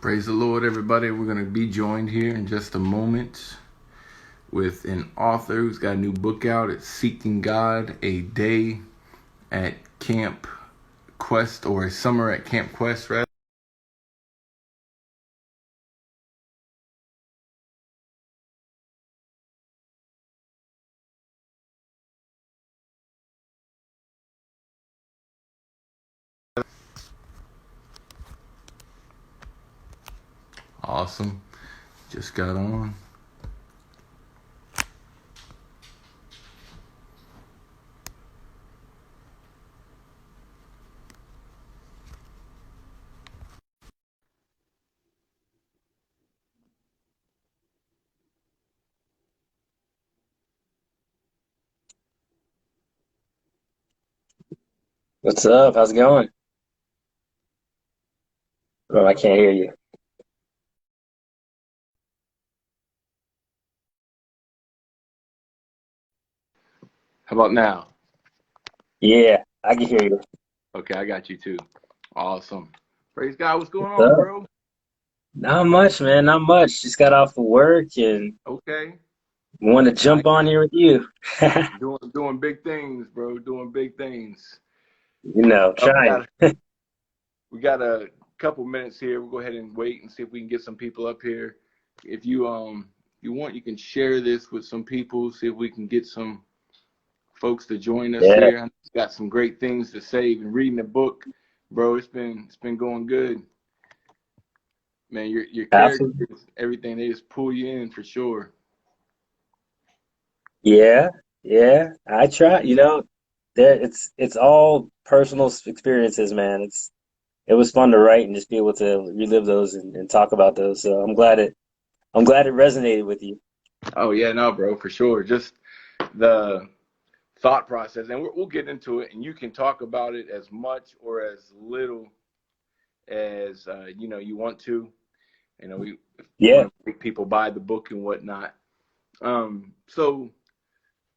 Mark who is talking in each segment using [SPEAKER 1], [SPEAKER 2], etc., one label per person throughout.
[SPEAKER 1] Praise the Lord, everybody. We're going to be joined here in just a moment with an author who's got a new book out. It's Seeking God, a Day at Camp Quest, or a Summer at Camp Quest, rather. Awesome. Just got on.
[SPEAKER 2] What's up? How's it going? Oh, I can't hear you.
[SPEAKER 1] How about now?
[SPEAKER 2] Yeah, I can hear you.
[SPEAKER 1] Okay, I got you too. Awesome. Praise God. What's going
[SPEAKER 2] What's
[SPEAKER 1] on,
[SPEAKER 2] up?
[SPEAKER 1] bro?
[SPEAKER 2] Not much, man. Not much. Just got off of work and
[SPEAKER 1] Okay.
[SPEAKER 2] want to jump
[SPEAKER 1] Nice.
[SPEAKER 2] on here with you.
[SPEAKER 1] Doing big things, bro. Doing big things. We
[SPEAKER 2] Trying.
[SPEAKER 1] got a couple minutes here. We'll go ahead and wait and see if we can get some people up here. If you want, you can share this with some people. See if we can get some folks to join us
[SPEAKER 2] Yeah,
[SPEAKER 1] here. I've got some great things to say. Been reading the book, bro. It's been going good, man. Your
[SPEAKER 2] absolutely.
[SPEAKER 1] characters, everything, they just pull you in for sure.
[SPEAKER 2] Yeah, yeah. I try. It's all personal experiences, man. It was fun to write and just be able to relive those and talk about those. So I'm glad it resonated with you.
[SPEAKER 1] Oh yeah, no, bro, for sure. Just the thought process, and we'll get into it, and you can talk about it as much or as little as you want to. We want
[SPEAKER 2] Yeah.
[SPEAKER 1] to make people buy the book and whatnot. So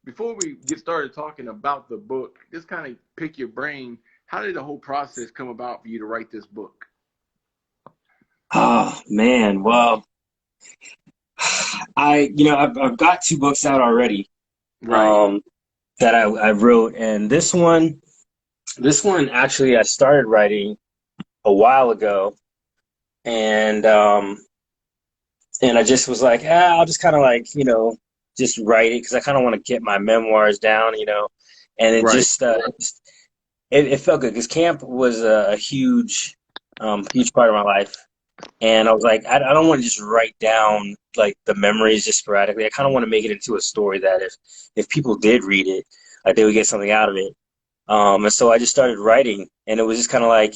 [SPEAKER 1] before we get started talking about the book, just kind of pick your brain. How did the whole process come about for you to write this book?
[SPEAKER 2] Oh man. Well, I've got two books out already.
[SPEAKER 1] Right,
[SPEAKER 2] Um, that I wrote, and this one actually I started writing a while ago, and I just was like, I'll just kind of like just write it because I kind of want to get my memoirs down, and it
[SPEAKER 1] right.
[SPEAKER 2] it felt good because camp was a huge part of my life. And I was like, I don't want to just write down like the memories just sporadically. I kind of want to make it into a story that if people did read it, like they would get something out of it. And so I just started writing, and it was just kind of like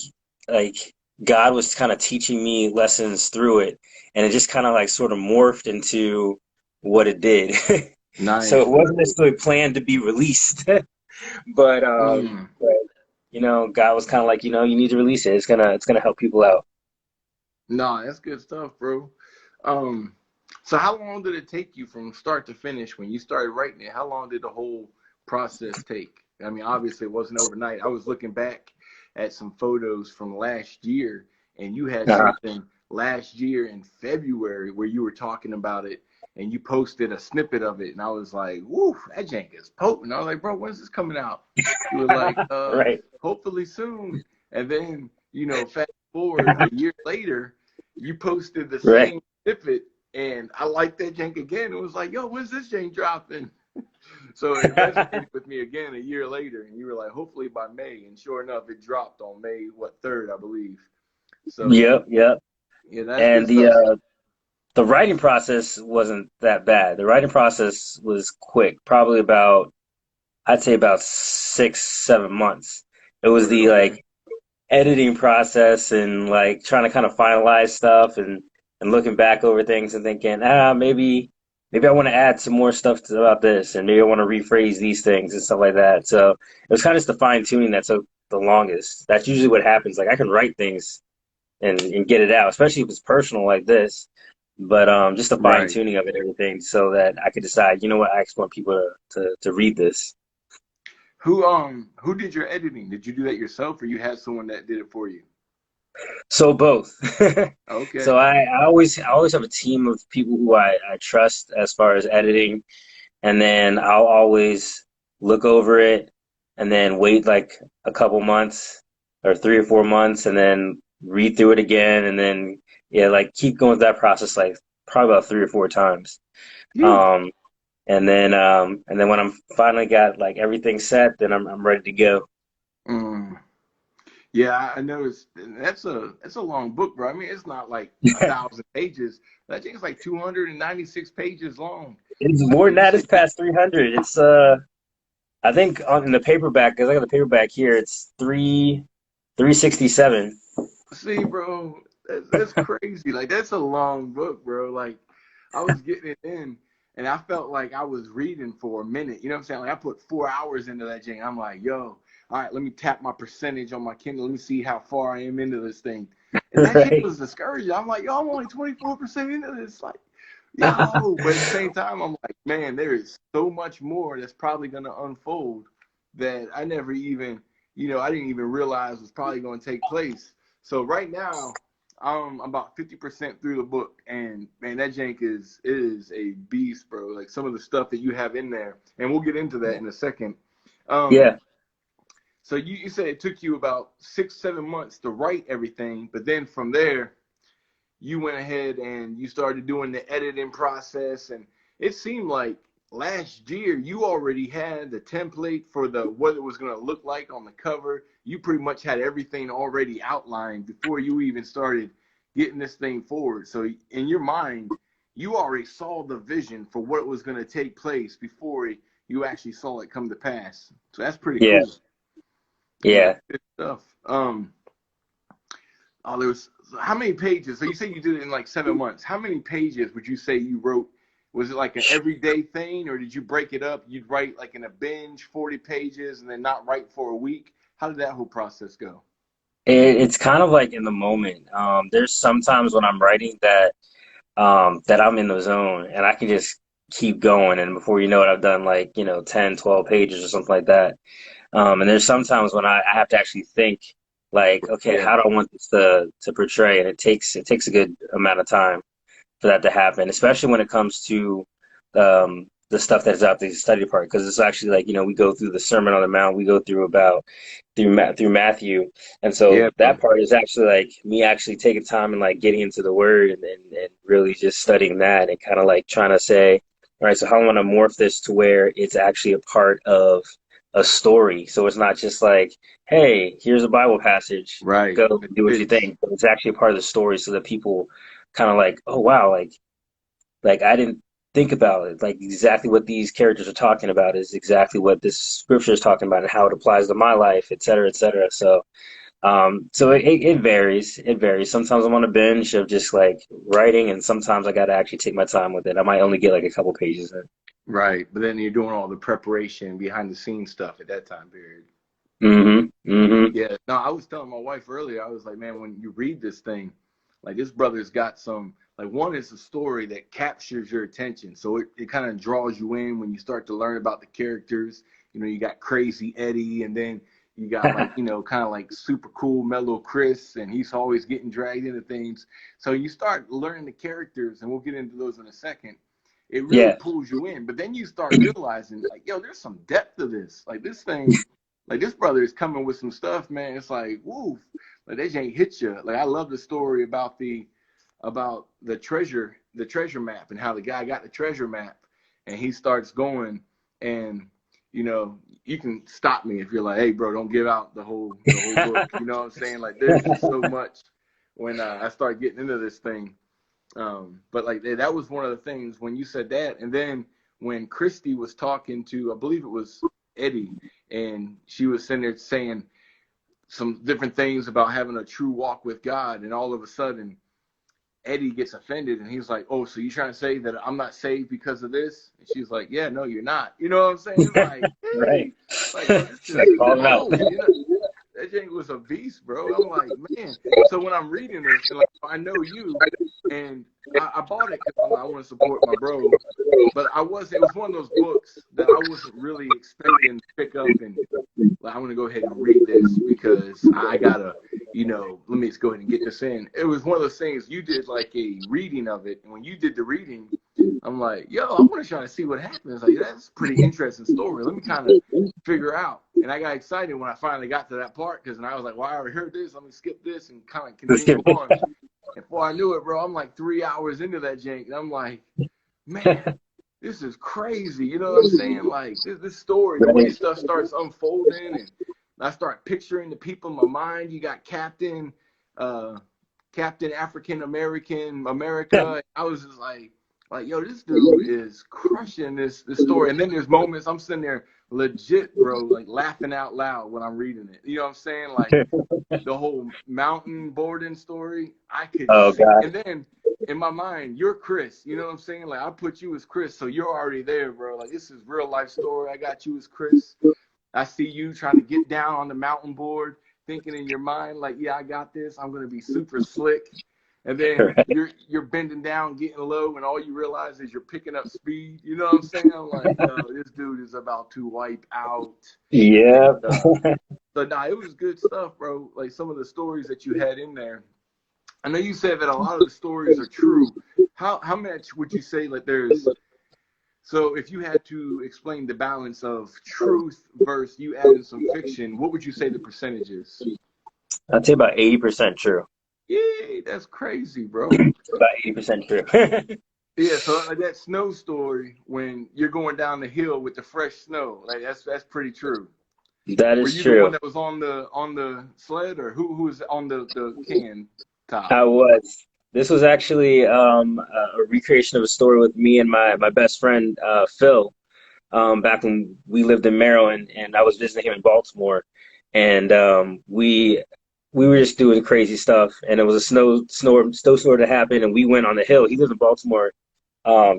[SPEAKER 2] God was kind of teaching me lessons through it, and it just kind of like sort of morphed into what it did. So it
[SPEAKER 1] Nice.
[SPEAKER 2] wasn't necessarily planned to be released,
[SPEAKER 1] Mm.
[SPEAKER 2] but God was kind of like, you need to release it. It's gonna help people out.
[SPEAKER 1] No, that's good stuff, bro. Um, so how long did it take you from start to finish when you started writing it? How long did the whole process take? I mean, obviously it wasn't overnight. I was looking back at some photos from last year, and you had
[SPEAKER 2] Uh-huh.
[SPEAKER 1] something last year in February where you were talking about it, and you posted a snippet of it, and I was like, "Woo, that jank is potent." I was like, "Bro, when's this coming out?" You were like,
[SPEAKER 2] Right,
[SPEAKER 1] hopefully soon." And then, fast forward a year later, you posted the
[SPEAKER 2] right.
[SPEAKER 1] same snippet, and I liked that jank again. It was like, "Yo, when's this jank dropping?" So it resonated with me again a year later, and you were like, "Hopefully by May." And sure enough, it dropped on May 3rd, I believe. So
[SPEAKER 2] Yep, yep.
[SPEAKER 1] yeah, that's good
[SPEAKER 2] And the
[SPEAKER 1] stuff.
[SPEAKER 2] uh, the writing process wasn't that bad. The writing process was quick, probably about I'd say about 6, 7 months. It was
[SPEAKER 1] Word,
[SPEAKER 2] the
[SPEAKER 1] okay.
[SPEAKER 2] like editing process and like trying to kind of finalize stuff and looking back over things and thinking, maybe I want to add some more stuff about this and maybe I want to rephrase these things and stuff like that. So it was kind of just the fine tuning that took the longest. That's usually what happens. Like I can write things and get it out, especially if it's personal like this. But just the fine
[SPEAKER 1] Right.
[SPEAKER 2] tuning of it, everything, so that I could decide, what, I actually want people to read this.
[SPEAKER 1] Who did your editing? Did you do that yourself, or you had someone that did it for you?
[SPEAKER 2] So both.
[SPEAKER 1] Okay.
[SPEAKER 2] So I always have a team of people who I trust as far as editing, and then I'll always look over it and then wait like a couple months or 3 or 4 months and then read through it again and then yeah, like keep going through that process like probably about 3 or 4 times.
[SPEAKER 1] Yeah.
[SPEAKER 2] Um and then when I'm finally got like everything set, then I'm ready to go.
[SPEAKER 1] Mm. Yeah, I noticed that's a long book, bro. I mean, it's not like 1,000 pages. That thing's like 296 pages long.
[SPEAKER 2] It's
[SPEAKER 1] So
[SPEAKER 2] more than
[SPEAKER 1] you
[SPEAKER 2] that,
[SPEAKER 1] sit.
[SPEAKER 2] it's past 300. It's I think on in the paperback, because I got the paperback here, it's 367.
[SPEAKER 1] See, bro, that's crazy. Like that's a long book, bro. Like I was getting it in, and I felt like I was reading for a minute. You know what I'm saying? Like I put 4 hours into that thing. I'm like, yo, all right, let me tap my percentage on my Kindle. Let me see how far I am into this thing. And that shit
[SPEAKER 2] Right?
[SPEAKER 1] was discouraging. I'm like, yo, I'm only 24% into this. Like, yo, but at the same time, I'm like, man, there is so much more that's probably gonna unfold that I never even, I didn't even realize was probably gonna take place. So right now, I'm about 50% through the book, and man, that jank is a beast, bro. Like some of the stuff that you have in there, and we'll get into that in a second. Um,
[SPEAKER 2] Yeah.
[SPEAKER 1] so you said it took you about 6, 7 months to write everything, but then from there, you went ahead and you started doing the editing process, and it seemed like last year you already had the template for the what it was going to look like on the cover. You pretty much had everything already outlined before you even started getting this thing forward. So in your mind, you already saw the vision for what was going to take place before you actually saw it come to pass. So that's pretty
[SPEAKER 2] Yeah.
[SPEAKER 1] cool. Yeah,
[SPEAKER 2] Yeah.
[SPEAKER 1] good stuff. Oh, there was how many pages? So you say you did it in like 7 months. How many pages would you say you wrote? Was it like an everyday thing, or did you break it up? You'd write like in a binge 40 pages and then not write for a week. How did that whole process go?
[SPEAKER 2] It's kind of like in the moment. There's sometimes when I'm writing that I'm in the zone and I can just keep going. And before you know it, I've done like, 10, 12 pages or something like that. And there's sometimes when I have to actually think like, okay,
[SPEAKER 1] Yeah,
[SPEAKER 2] how do I want this to portray? And it takes a good amount of time for that to happen, especially when it comes to the stuff that's out the study part, because it's actually like we go through the Sermon on the Mount, we go through about through Matthew, and so
[SPEAKER 1] yeah,
[SPEAKER 2] that
[SPEAKER 1] bro.
[SPEAKER 2] part is actually like me actually taking time and like getting into the Word and really just studying that and kind of like trying to say, all right, so how I want to morph this to where it's actually a part of a story, so it's not just like, hey, here's a Bible passage,
[SPEAKER 1] Right.
[SPEAKER 2] go
[SPEAKER 1] It
[SPEAKER 2] do what you
[SPEAKER 1] fits.
[SPEAKER 2] think, but it's actually a part of the story, so that people kind of like, oh wow, like I didn't think about it. Like exactly what these characters are talking about is exactly what this scripture is talking about and how it applies to my life, et cetera, et cetera. So it varies. It varies. Sometimes I'm on a binge of just like writing, and sometimes I got to actually take my time with it. I might only get like a couple pages in.
[SPEAKER 1] Right. But then you're doing all the preparation behind the scenes stuff at that time period.
[SPEAKER 2] Mm-hmm. Mm-hmm.
[SPEAKER 1] Yeah, no, I was telling my wife earlier, I was like, man, when you read this thing, like this brother's got some, like one is a story that captures your attention. So it kind of draws you in when you start to learn about the characters. You got crazy Eddie, and then you got like, kind of like super cool, mellow Chris, and he's always getting dragged into things. So you start learning the characters, and we'll get into those in a second. It really
[SPEAKER 2] Yeah.
[SPEAKER 1] pulls you in. But then you start realizing, like, yo, there's some depth to this. Like this thing, like this brother is coming with some stuff, man. It's like, woof, like they ain't hit you. Like I love the story about the treasure map and how the guy got the treasure map, and he starts going, and you can stop me if you're like, hey, bro, don't give out the whole book. You know what I'm saying? Like there's just so much when I start getting into this thing. But like that was one of the things when you said that, and then when Christy was talking to, I believe it was Eddie, and she was sitting there saying some different things about having a true walk with God, and all of a sudden Eddie gets offended, and he's like, "Oh, so you trying to say that I'm not saved because of this?" And she's like, "Yeah, no, you're not." You know what I'm saying? It's like,
[SPEAKER 2] Right.
[SPEAKER 1] hey, like bro, this is
[SPEAKER 2] Call them out.
[SPEAKER 1] whoa, that thing was a beast, bro. I'm like, man. So when I'm reading this, and like I know you, and I bought it because I want to support my bro, but it was one of those books that I wasn't really expecting to pick up and like, I want to go ahead and read this because I gotta let me just go ahead and get this in. It was one of those things, you did like a reading of it. And when you did the reading, I'm like, yo, I want to try to see what happens. Like, that's a pretty interesting story. Let me kind of figure out. And I got excited when I finally got to that part, because I was like, well, I already heard this. Let me skip this and kind of continue on. And before I knew it, bro, I'm like 3 hours into that jank. And I'm like, man, this is crazy. You know what I'm saying? Like, this story, the way stuff starts unfolding, and I start picturing the people in my mind. You got Captain African American America. I was just like, yo, this dude is crushing this story. And then there's moments I'm sitting there legit, bro, like laughing out loud when I'm reading it. You know what I'm saying? Like the whole mountain boarding story, I could see.
[SPEAKER 2] God.
[SPEAKER 1] And then in my mind, you're Chris. You know what I'm saying? Like, I put you as Chris, so you're already there, bro. Like, this is real life story. I got you as Chris. I see you trying to get down on the mountain board, thinking in your mind, like, yeah, I got this. I'm going to be super slick. And then you're bending down, getting low, and all you realize is you're picking up speed. You know what I'm saying? I'm like, yo, this dude is about to wipe out.
[SPEAKER 2] Yeah.
[SPEAKER 1] So, nah, it was good stuff, bro. Like, some of the stories that you had in there. I know you said that a lot of the stories are true. How much would you say, like, there's... So if you had to explain the balance of truth versus you adding some fiction, what would you say the percentage is?
[SPEAKER 2] I'd say about 80% true.
[SPEAKER 1] Yeah, that's crazy, bro.
[SPEAKER 2] About 80% true.
[SPEAKER 1] Yeah, so like that snow story, when you're going down the hill with the fresh snow, like that's pretty true.
[SPEAKER 2] That
[SPEAKER 1] Were
[SPEAKER 2] is
[SPEAKER 1] you
[SPEAKER 2] true.
[SPEAKER 1] the one that was on the sled, or who was on the can top?
[SPEAKER 2] I was. This was actually a recreation of a story with me and my best friend Phil, back when we lived in Maryland, and I was visiting him in Baltimore, and we were just doing crazy stuff, and it was a snowstorm that happened, and we went on the hill. He lives in Baltimore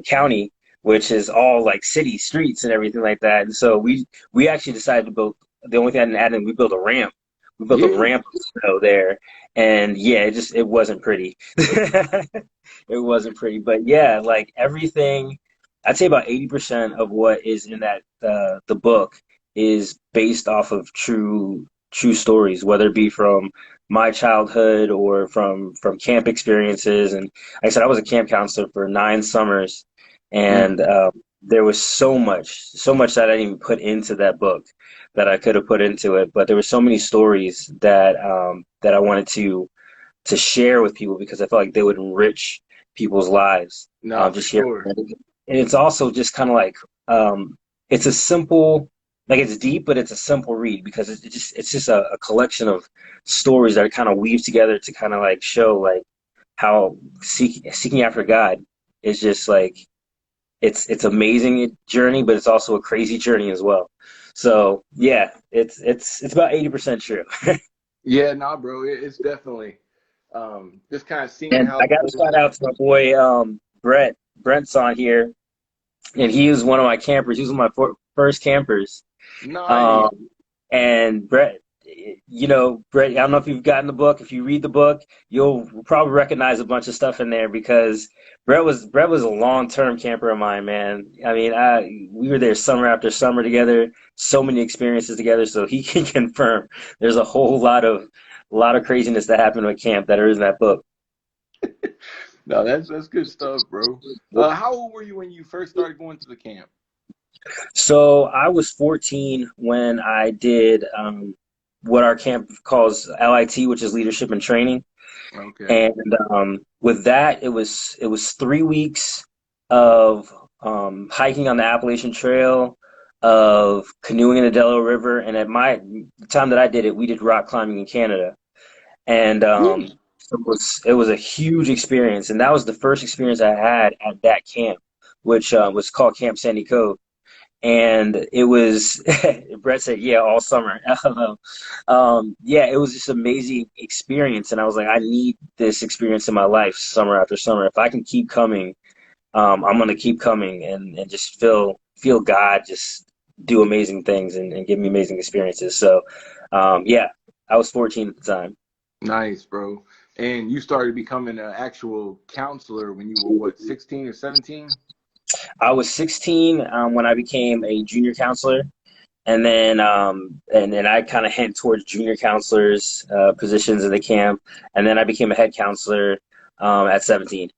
[SPEAKER 2] County, which is all like city streets and everything like that, and so we actually decided to build. The only thing I didn't add in, we built a ramp. We built a ramp of snow there, and yeah, it wasn't pretty. It wasn't pretty, but yeah, like everything, I'd say about 80% of what is in that the book is based off of true stories, whether it be from my childhood or from camp experiences. And like I said, I was a camp counselor for 9 summers, and there was so much that I didn't even put into that book that I could have put into it. But there were so many stories that that I wanted to share with people, because I felt like they would enrich people's lives.
[SPEAKER 1] No, for
[SPEAKER 2] Just share.
[SPEAKER 1] sure.
[SPEAKER 2] And it's also just kind of like it's a simple, like it's deep, but it's a simple read, because it's just a collection of stories that are kind of weaved together to kind of like show like how seeking after God is just like it's amazing journey, but it's also a crazy journey as well. So yeah, it's about 80% true.
[SPEAKER 1] Yeah, nah, bro, it's definitely just kind of seeing
[SPEAKER 2] And
[SPEAKER 1] how
[SPEAKER 2] I
[SPEAKER 1] the
[SPEAKER 2] got to
[SPEAKER 1] whole...
[SPEAKER 2] shout out to my boy Brett. Brent's on here, and he was one of my campers. He was one of my first campers.
[SPEAKER 1] Nice.
[SPEAKER 2] And Brett, Brett, I don't know if you've gotten the book. If you read the book, you'll probably recognize a bunch of stuff in there, because Brett was a long-term camper of mine, man. I mean, we were there summer after summer together, so many experiences together. So he can confirm there's a whole lot of craziness that happened at camp that are in that book.
[SPEAKER 1] No, that's good stuff, bro. How old were you when you first started going to the camp?
[SPEAKER 2] So I was 14 when I did what our camp calls LIT, which is leadership and training.
[SPEAKER 1] Okay.
[SPEAKER 2] And with that, it was 3 weeks of hiking on the Appalachian Trail, of canoeing in the Delaware River, and at the time that I did it, we did rock climbing in Canada. And it was a huge experience, and that was the first experience I had at that camp, which was called Camp Sandy Cove. And it was Brett said, yeah, all summer. Yeah, it was just an amazing experience, and I was like, I need this experience in my life summer after summer. If I can keep coming, I'm gonna keep coming and just feel God just do amazing things and give me amazing experiences. So yeah, I was 14 at the time.
[SPEAKER 1] Nice, bro. And you started becoming an actual counselor when you were what, 16 or 17?
[SPEAKER 2] I was 16 when I became a junior counselor, And then I kind of hint towards junior counselors positions in the camp, and then I became a head counselor at 17.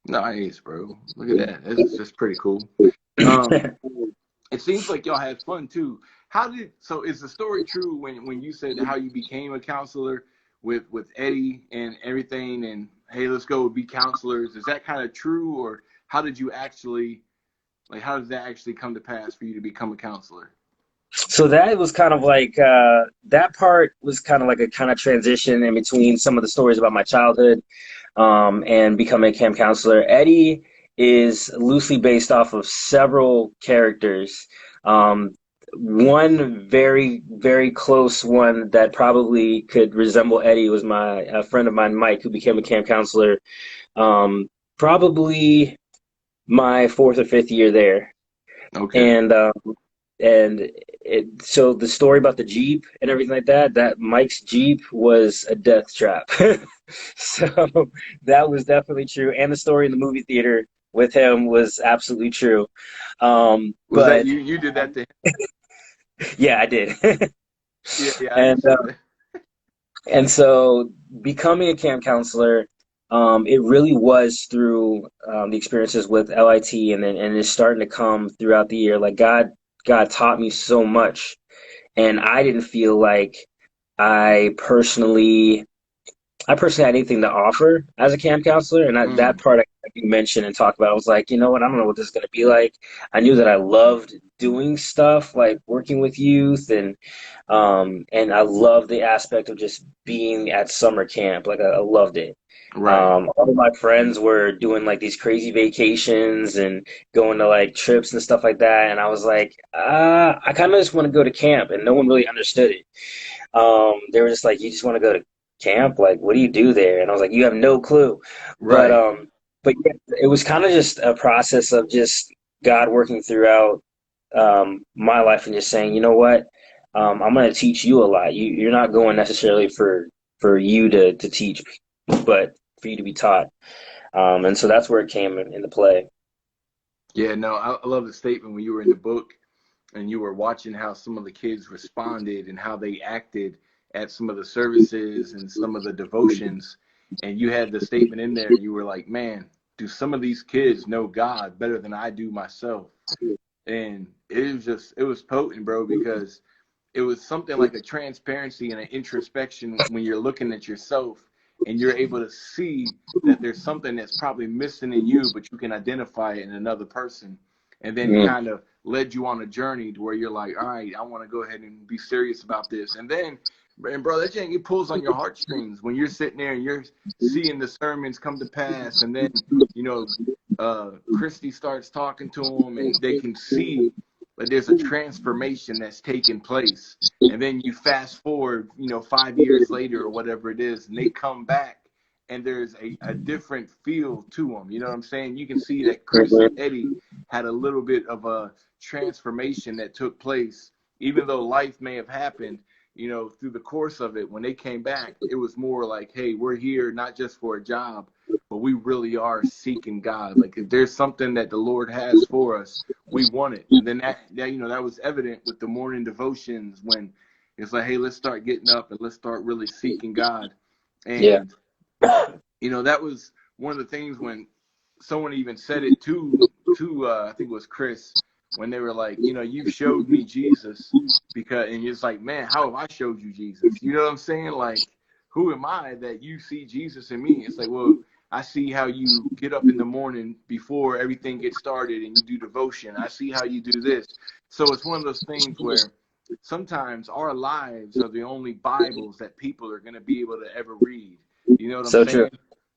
[SPEAKER 1] Nice, bro. Look at that. That's pretty cool. Um, it seems like y'all had fun too. So is the story true when you said how you became a counselor with Eddie and everything, and hey, let's go be counselors? Is that kind of true, or how did you actually how does that actually come to pass for you to become a counselor?
[SPEAKER 2] So that was kind of like that part was kind of like a kind of transition in between some of the stories about my childhood and becoming a camp counselor. Eddie is loosely based off of several characters. Um, One very, very close one that probably could resemble Eddie was a friend of mine, Mike, who became a camp counselor probably my fourth or fifth year there.
[SPEAKER 1] Okay.
[SPEAKER 2] And so the story about the Jeep and everything like that, that Mike's Jeep was a death trap. So that was definitely true. And the story in the movie theater with him was absolutely true.
[SPEAKER 1] Was that
[SPEAKER 2] But
[SPEAKER 1] you? You did that to him?
[SPEAKER 2] yeah, I did.
[SPEAKER 1] Yeah, yeah, I
[SPEAKER 2] And
[SPEAKER 1] understood that.
[SPEAKER 2] and so becoming a camp counselor, it really was through the experiences with LIT, and it's starting to come throughout the year. Like God taught me so much, and I didn't feel like I personally I personally had anything to offer as a camp counselor, and that
[SPEAKER 1] Mm,
[SPEAKER 2] part I can mention and talk about. I was like, you know what, I don't know what this is going to be like. I knew that I loved doing stuff like working with youth, and I loved the aspect of just being at summer camp. Like I loved it.
[SPEAKER 1] right,
[SPEAKER 2] All of my friends were doing like these crazy vacations and going to like trips and stuff like that, and I was like, I kind of just want to go to camp, and no one really understood it. They were just like, you just want to go to camp? Like, what do you do there? And I was like, you have no clue. But
[SPEAKER 1] right.
[SPEAKER 2] yeah, it was kind of just a process of just God working throughout my life and just saying, you know what, I'm going to teach you a lot. You're not going necessarily for you to teach, but for you to be taught. And so that's where it came into play.
[SPEAKER 1] Yeah, no, I love the statement when you were in the book and you were watching how some of the kids responded and how they acted at some of the services and some of the devotions. And you had the statement in there, you were like, man, do some of these kids know God better than I do myself? And it was potent, bro, because it was something like a transparency and an introspection when you're looking at yourself and you're able to see that there's something that's probably missing in you, but you can identify it in another person. And then it
[SPEAKER 2] Mm,
[SPEAKER 1] kind of led you on a journey to where you're like, all right, I want to go ahead and be serious about this. And then, and bro, that thing, it pulls on your heartstrings when you're sitting there and you're seeing the sermons come to pass. And then, you know, Christy starts talking to them and they can see but there's a transformation that's taking place. And then you fast forward, 5 years later or whatever it is, and they come back and there's a different feel to them. You know what I'm saying? You can see that Chris and
[SPEAKER 2] mhm,
[SPEAKER 1] Eddie had a little bit of a transformation that took place, even though life may have happened. Through the course of it, when they came back, it was more like, hey, we're here not just for a job, but we really are seeking God. Like if there's something that the Lord has for us, we want it. And then that was evident with the morning devotions when it's like, hey, let's start getting up and let's start really seeking God.
[SPEAKER 2] yeah.
[SPEAKER 1] And that was one of the things when someone even said it to I think it was Chris, when they were like, you've showed me Jesus, and it's like, man, how have I showed you Jesus? You know what I'm saying? Like, who am I that you see Jesus in me? It's like, well, I see how you get up in the morning before everything gets started and you do devotion. I see how you do this. So it's one of those things where sometimes our lives are the only Bibles that people are going to be able to ever read. You know what I'm
[SPEAKER 2] So true.
[SPEAKER 1] saying?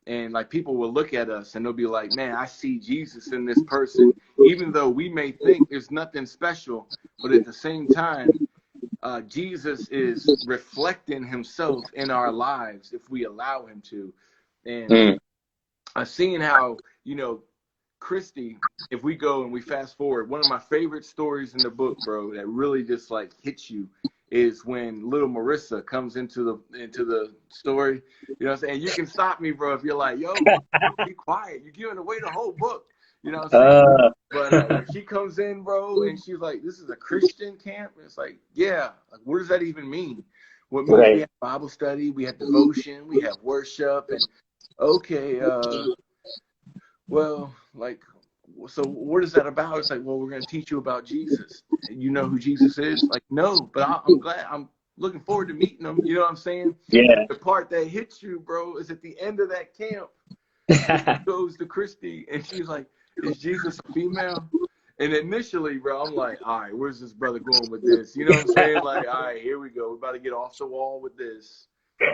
[SPEAKER 1] And like people will look at us and they'll be like, man, I see Jesus in this person, even though we may think there's nothing special, but at the same time, Jesus is reflecting himself in our lives if we allow him to. And
[SPEAKER 2] Mm.
[SPEAKER 1] I've seen how, Christy, if we go and we fast forward, one of my favorite stories in the book, bro, that really just like hits you is when little Marissa comes into the story. You know what I'm saying? You can stop me, bro, if you're like, yo, bro, be quiet. You're giving away the whole book. You know what I'm saying?
[SPEAKER 2] Uh,
[SPEAKER 1] But when she comes in, bro, and she's like, "This is a Christian camp," and it's like, yeah, like, what does that even mean? What means we
[SPEAKER 2] right.
[SPEAKER 1] have Bible study, we have devotion, we have worship, and okay, well, like, so what is that about? It's like, well, we're going to teach you about Jesus. You know who Jesus is? Like, no, but I'm glad. I'm looking forward to meeting him. You know what I'm saying?
[SPEAKER 2] Yeah.
[SPEAKER 1] The part that hits you, bro, is at the end of that camp when she goes to Christy and she's like, is Jesus a female? And initially, bro, I'm like, all right, where's this brother going with this? You know what I'm saying? Like, all right, here we go. We're about to get off the wall with this.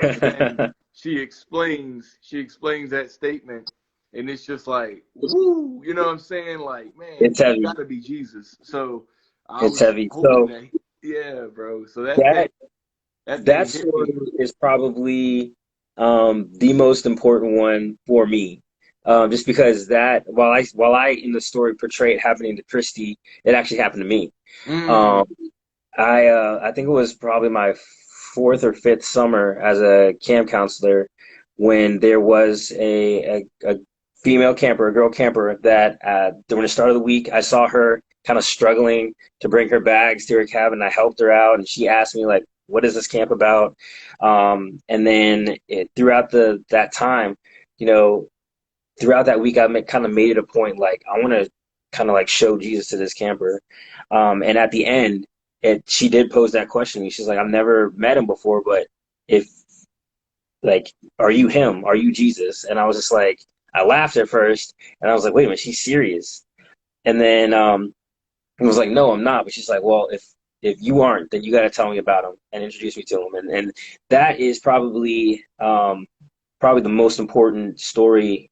[SPEAKER 1] And then she explains that statement, and it's just like, woo, you know what I'm saying? Like, man,
[SPEAKER 2] It's heavy.
[SPEAKER 1] gotta be Jesus. So I
[SPEAKER 2] It's
[SPEAKER 1] was
[SPEAKER 2] heavy.
[SPEAKER 1] hoping
[SPEAKER 2] So
[SPEAKER 1] that, yeah, bro. So that thing,
[SPEAKER 2] that
[SPEAKER 1] that
[SPEAKER 2] that
[SPEAKER 1] thing hit
[SPEAKER 2] story
[SPEAKER 1] me.
[SPEAKER 2] is probably the most important one for me. Just because that while I in the story portray it happening to Christy, it actually happened to me.
[SPEAKER 1] Mm,
[SPEAKER 2] Um, I think it was probably my fourth or fifth summer as a camp counselor when there was a female camper, a girl camper that during the start of the week I saw her kind of struggling to bring her bags to her cabin. I helped her out, and she asked me like, "What is this camp about?" And then throughout that time, you know, throughout that week, kind of made it a point like I want to kind of like show Jesus to this camper. And at the end, she did pose that question to me. She's like, I've never met him before, but if like, are you him? Are you Jesus? And I was just like, I laughed at first, and I was like, wait a minute, she's serious. And then I was like, no, I'm not. But she's like, well, if you aren't, then you got to tell me about him and introduce me to him. And that is probably the most important story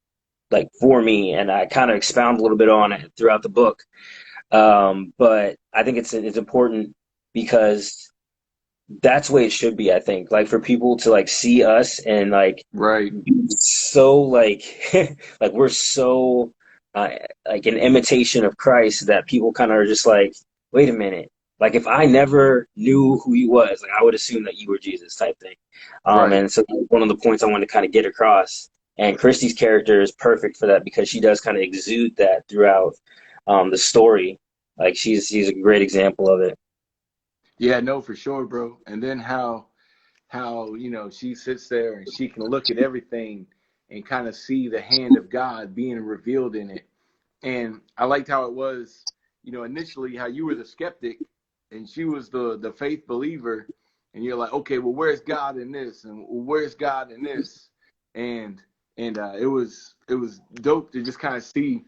[SPEAKER 2] like for me, and I kind of expound a little bit on it throughout the book. But I think it's important because that's the way it should be. I think like for people to like see us and like
[SPEAKER 1] right.
[SPEAKER 2] be so like like we're so uh, like an imitation of Christ that people kind of are just like, wait a minute. Like if I never knew who he was, like I would assume that you were Jesus type thing.
[SPEAKER 1] Right.
[SPEAKER 2] And so one of the points I wanted to kind of get across. And Christy's character is perfect for that because she does kind of exude that throughout the story. Like she's a great example of it.
[SPEAKER 1] Yeah, no, for sure, bro. And then how she sits there and she can look at everything and kind of see the hand of God being revealed in it. And I liked how it was, initially how you were the skeptic and she was the faith believer, and you're like, okay, well, where's God in this, and where's God in this, and it was dope to just kind of see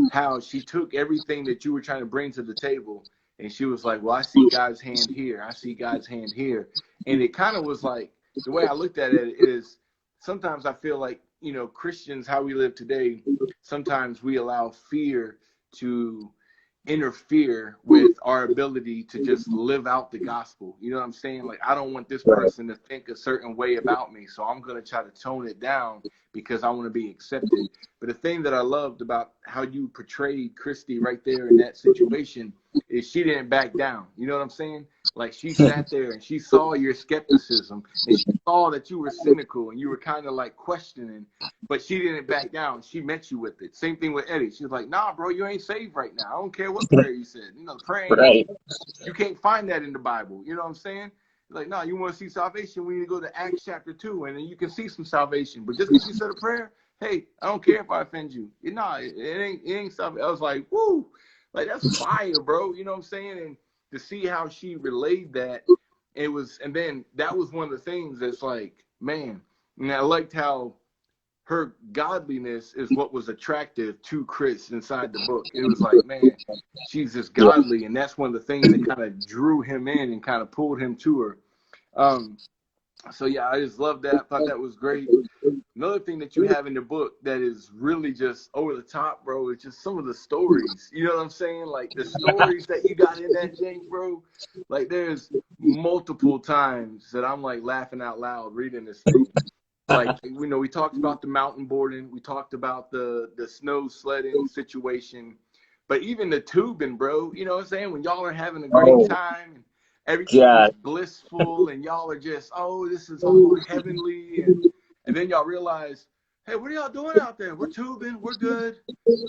[SPEAKER 1] how she took everything that you were trying to bring to the table, and she was like, well, I see God's hand here, I see God's hand here. And it kind of was like, the way I looked at it is, sometimes I feel like, Christians, how we live today, sometimes we allow fear to interfere with our ability to just live out the gospel. You know what I'm saying? Like, I don't want this
[SPEAKER 2] Right.
[SPEAKER 1] person to think a certain way about me, so I'm going to try to tone it down because I want to be accepted. But the thing that I loved about how you portrayed Christy right there in that situation is she didn't back down. You know what I'm saying? Like, she sat there and she saw your skepticism and she saw that you were cynical and you were kind of like questioning, but she didn't back down. She met you with it. Same thing with Eddie. She was like, nah, bro, you ain't saved right now. I don't care what prayer you said. The prayer ain't
[SPEAKER 2] Right.
[SPEAKER 1] it. You can't find that in the Bible. You know what I'm saying? Like, no, you want to see salvation, we need to go to Acts chapter 2, and then you can see some salvation. But just because you said a prayer, hey, I don't care if I offend you. It ain't salvation. I was like, woo, like, that's fire, bro. You know what I'm saying? And to see how she relayed that, and then that was one of the things that's like, man, and I liked how her godliness is what was attractive to Chris inside the book. It was like, man, she's just
[SPEAKER 2] Yeah.
[SPEAKER 1] godly, and that's one of the things that kind of drew him in and kind of pulled him to her. Um, so yeah, I just love that. I thought that was great. Another thing that you have in the book that is really just over the top, bro, is just some of the stories. You know what I'm saying? Like the stories that you got in that, James, bro. Like there's multiple times that I'm like laughing out loud reading this thing. Like, we talked about the mountain boarding, we talked about the snow sledding situation, but even the tubing, bro, you know what I'm saying? When y'all are having a great
[SPEAKER 2] Oh
[SPEAKER 1] time and everything is
[SPEAKER 2] God.
[SPEAKER 1] blissful and y'all are just, oh, this is all heavenly, and then y'all realize, Hey, what are y'all doing out there? We're tubing. We're good.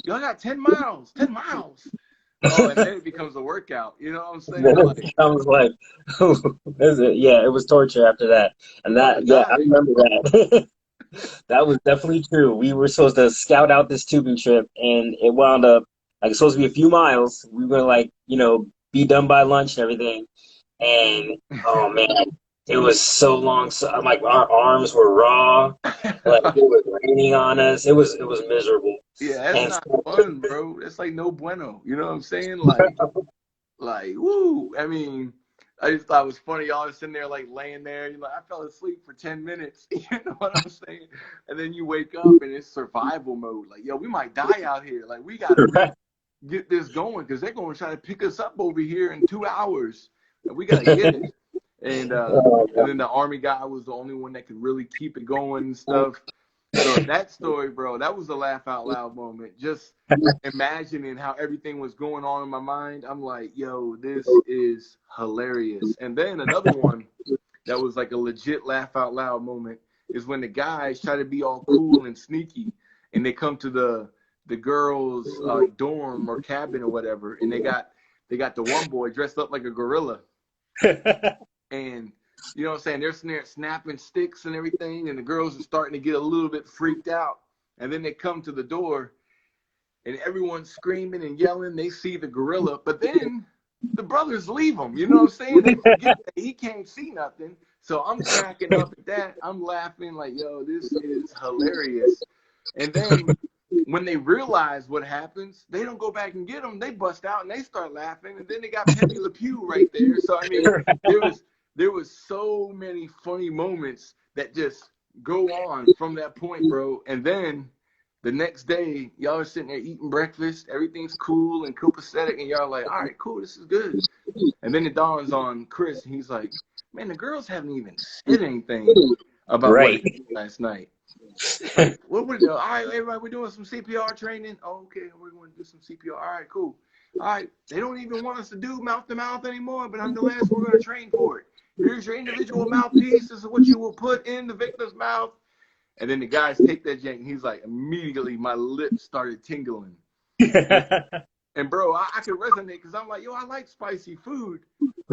[SPEAKER 1] Y'all got 10 miles. 10 miles. Oh, and then it becomes a workout. You know what I'm saying?
[SPEAKER 2] Then it
[SPEAKER 1] Like,
[SPEAKER 2] becomes like, yeah, it was torture after that. And
[SPEAKER 1] about to
[SPEAKER 2] that, yeah, I
[SPEAKER 1] die.
[SPEAKER 2] remember that. That was definitely true. We were supposed to scout out this tubing trip, and it wound up like it's supposed to be a few miles. We were like, be done by lunch and everything. And oh man, it was so long. So like our arms were raw, like it was raining on us. It was miserable.
[SPEAKER 1] Yeah, that's
[SPEAKER 2] And
[SPEAKER 1] not
[SPEAKER 2] so,
[SPEAKER 1] fun, bro. That's like no bueno. You know what I'm saying? Like, woo. I mean, I just thought it was funny. Y'all are sitting there, like, laying there. You're like, I fell asleep for 10 minutes. You know what I'm saying? And then you wake up and it's survival mode. Like, yo, we might die out here. Like, we got to
[SPEAKER 2] right.
[SPEAKER 1] get this going because they're going to try to pick us up over here in 2 hours. And we got to get it. And uh,
[SPEAKER 2] Oh,
[SPEAKER 1] and then the army guy was the only one that could really keep it going and stuff. So that story, bro, that was a laugh out loud moment. Just imagining how everything was going on in my mind. I'm like, yo, this is hilarious. And then another one that was like a legit laugh out loud moment is when the guys try to be all cool and sneaky and they come to the girls' dorm or cabin or whatever, and they got the one boy dressed up like a gorilla. And you know what I'm saying? They're sitting there snapping sticks and everything, and the girls are starting to get a little bit freaked out. And then they come to the door, and everyone's screaming and yelling. They see the gorilla, but then the brothers leave him. You know what I'm saying? They forget that he can't see nothing. So I'm cracking up at that. I'm laughing like, yo, this is hilarious. And then when they realize what happens, they don't go back and get them. They bust out and they start laughing. And then they got Pepe Le Pew right there. So I mean, there was so many funny moments that just go on from that point, bro. And then the next day, y'all are sitting there eating breakfast. Everything's cool and copacetic, and y'all are like, all right, cool, this is good. And then it dawns on Chris, and he's like, man, the girls haven't even said anything about what
[SPEAKER 2] right.
[SPEAKER 1] happened last night. Like, what would all right, everybody, we're doing some CPR training. Oh, okay, we're going to do some CPR. All right, cool. All right, they don't even want us to do mouth to mouth anymore, but nonetheless, we're going to train for it. Here's your individual mouthpiece. This is what you will put in the victim's mouth. And then the guys take that jank, and he's like, immediately my lips started tingling. And, and bro, I could resonate because I'm like, yo, I like spicy food,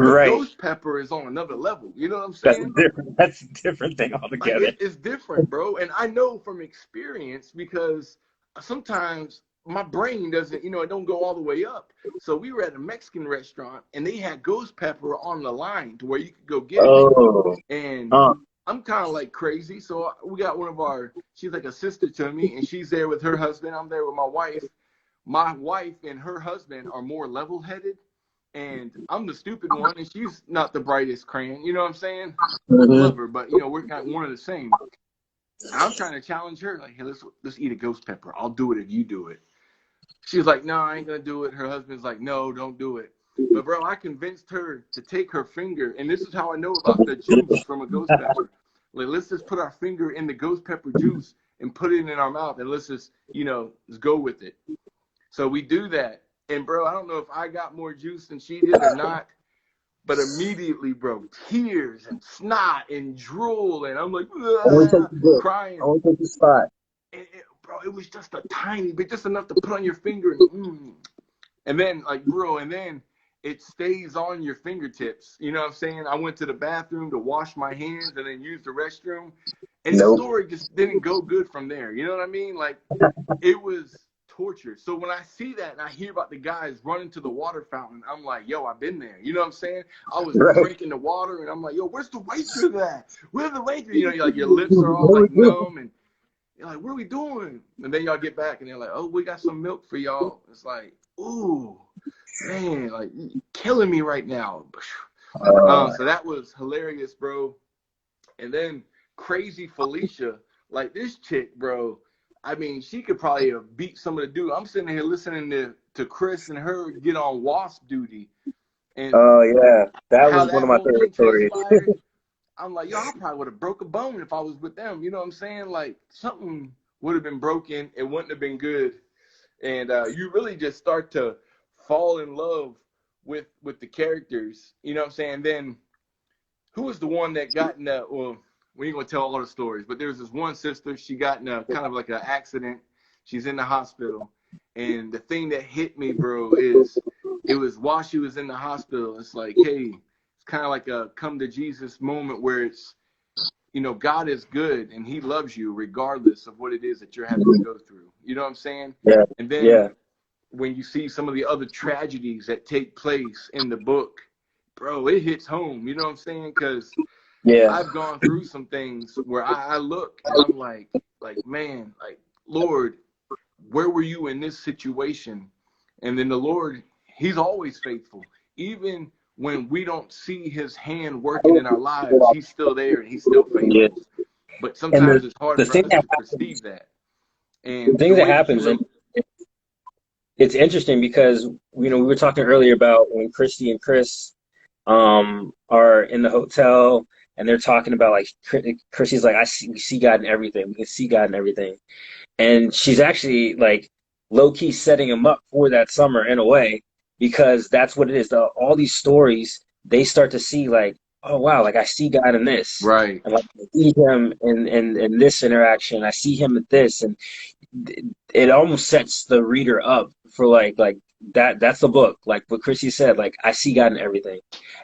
[SPEAKER 1] but
[SPEAKER 2] Right.
[SPEAKER 1] ghost pepper is on another level. You know what I'm
[SPEAKER 2] That's a
[SPEAKER 1] saying?
[SPEAKER 2] different. That's a different thing
[SPEAKER 1] Like
[SPEAKER 2] altogether.
[SPEAKER 1] it's different, bro. And I know from experience because sometimes my brain doesn't, it don't go all the way up. So we were at a Mexican restaurant and they had ghost pepper on the line to where you could go get it.
[SPEAKER 2] Oh.
[SPEAKER 1] And
[SPEAKER 2] Uh,
[SPEAKER 1] I'm kind of like crazy. So we got she's like a sister to me and she's there with her husband. I'm there with my wife. My wife and her husband are more level headed. And I'm the stupid one, and she's not the brightest crayon. You know what I'm saying? I love
[SPEAKER 2] mhm.
[SPEAKER 1] her, but we're kind of one of the same. And I'm trying to challenge her, like, hey, let's eat a ghost pepper. I'll do it if you do it. She's like, no, I ain't gonna do it. Her husband's like, no, don't do it. But bro, I convinced her to take her finger, and this is how I know about the juice from a ghost pepper. Like, let's just put our finger in the ghost pepper juice and put it in our mouth, and let's just, let's go with it. So we do that, and bro, I don't know if I got more juice than she did or not, but immediately, bro, tears and snot and drool, and I'm like,
[SPEAKER 2] Only take the dip.
[SPEAKER 1] crying.
[SPEAKER 2] Only take the spot.
[SPEAKER 1] Bro, it was just a tiny bit, just enough to put on your finger, and then, like, bro, and then it stays on your fingertips. You know what I'm saying? I went to the bathroom to wash my hands and then use the restroom, and the
[SPEAKER 2] Nope.
[SPEAKER 1] story just didn't go good from there. You know what I mean? Like, it was torture. So when I see that and I hear about the guys running to the water fountain, I'm like, yo, I've been there. You know what I'm saying? I was
[SPEAKER 2] Right.
[SPEAKER 1] drinking the water and I'm like, yo, where's the waitress at? Where's the waitress? You're like, your lips are all like numb and you're like, what are we doing? And then y'all get back and they're like, oh, we got some milk for y'all. It's like, ooh, man, like killing me right now. So that was hilarious, bro. And then crazy Felicia, like this chick, bro. I mean, she could probably have beat some of the dude. I'm sitting here listening to Chris and her get on wasp duty, and
[SPEAKER 2] Oh yeah, that
[SPEAKER 1] how
[SPEAKER 2] was one
[SPEAKER 1] that
[SPEAKER 2] of my
[SPEAKER 1] whole thing
[SPEAKER 2] favorite stories.
[SPEAKER 1] transpired. I'm like, yo, I probably would have broke a bone if I was with them. You know what I'm saying? Like something would have been broken. It wouldn't have been good. And you really just start to fall in love with the characters. You know what I'm saying? Then who was the one that got in that? Well, we ain't gonna tell all the stories, but there's this one sister. She got in a kind of like an accident. She's in the hospital, and the thing that hit me, bro, is it was while she was in the hospital. It's like, hey, it's kind of like a come to Jesus moment where it's, you know, God is good and He loves you regardless of what it is that you're having to go through. You know what I'm saying?
[SPEAKER 2] Yeah.
[SPEAKER 1] And then
[SPEAKER 2] Yeah.
[SPEAKER 1] when you see some of the other tragedies that take place in the book, bro, it hits home. You know what I'm saying? Because
[SPEAKER 2] Yeah.
[SPEAKER 1] I've gone through some things where I look and I'm like, man, like, Lord, where were you in this situation? And then the Lord, He's always faithful. Even when we don't see His hand working in our lives, He's still there and He's still
[SPEAKER 2] Yeah.
[SPEAKER 1] faithful. But
[SPEAKER 2] And
[SPEAKER 1] sometimes it's hard
[SPEAKER 2] the
[SPEAKER 1] for
[SPEAKER 2] thing
[SPEAKER 1] us
[SPEAKER 2] that
[SPEAKER 1] to
[SPEAKER 2] happens,
[SPEAKER 1] perceive that. And
[SPEAKER 2] thing
[SPEAKER 1] the
[SPEAKER 2] that
[SPEAKER 1] way that you
[SPEAKER 2] happens, and
[SPEAKER 1] wrote,
[SPEAKER 2] it's interesting because, you know, we were talking earlier about when Christy and Chris are in the hotel and they're talking about, like, Chrissy's like, we see God in everything. We can see God in everything. And she's actually, like, low key setting him up for that summer in a way, because that's what it is. All these stories, they start to see, like, oh wow, like I see God in this,
[SPEAKER 1] right,
[SPEAKER 2] and like I see him in this interaction. I see him at this, and it almost sets the reader up for like that. That's the book. Like what Chrissy said, like I see God in everything,